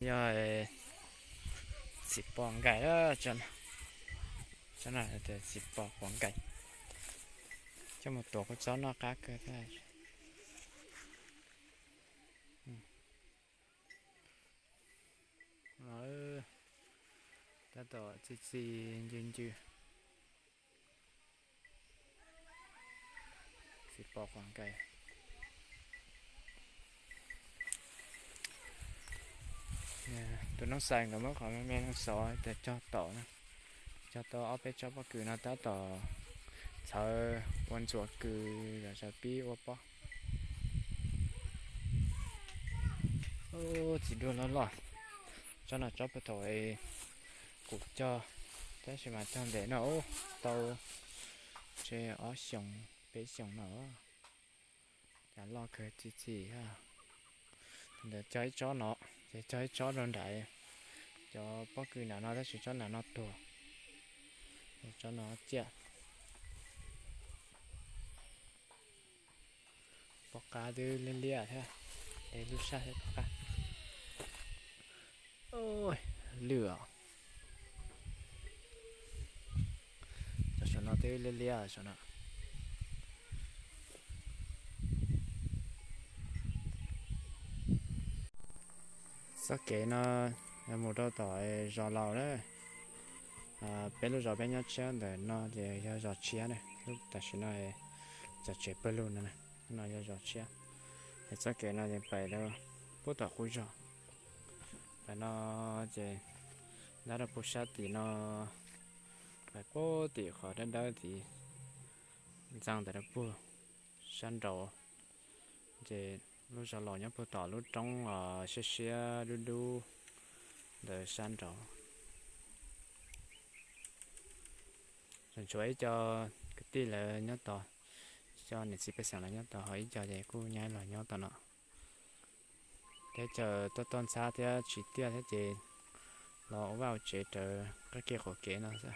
要10磅ไก่แล้ว真的得10磅ไก่这么多个找那嘎个的ta tỏ chiยืน10磅ไก่ตัวน้องใส่กับเมื่อขอแม่น้องซอยแต่เจ้าต่อนะเจ้าต่อเอาไปเจ้าบ่คือนะตาต่อเธอวันสวดคือแล้วจะปีว่าปะโอ้สิดูแล้วหรอเจ้าน่ะเจ้าไปถอยกูเจ้าแต่สิมาจังได๋เนาะโอ้เตาเจ้ออส่งไปส่งเนาะอย่ารอเคยจีๆฮะเดี๋ยวใจจ้อเนาะใจจ้อโดนได้cho bất cứ nào nó sẽ cho nó to cho nó chết bọc cá đưa lên lia thế để lúc xa hết bọc cá ôi lửa cho nó đưa lên lia cho nó sau cái nó một đôi tỏi giò lầu đấy bên lúc giò bên nhau chơi để nó để cho giò chia này lúc ta chỉ nói giò chế bơ luôn này nó cho giò chia thì chắc cái nó để phải đâu bút tỏi khui giò và nó để đã được bút sát thì nó phải bút thì khó đến đó thì răng để được bút săn đầu để lúc giò lầu nhá bút tỏi lúc trong xe đu để săn trổ rồi chuối cho cái tí là nhớ tỏ cho nên chỉ phải xem là nhớ tỏ hỏi cho để cô nhai là nhớ tỏ nọ thế chờ tôi tôn xa thế chỉ tiêu thế thì nó vào chế chờ các kia khổ kế nó sao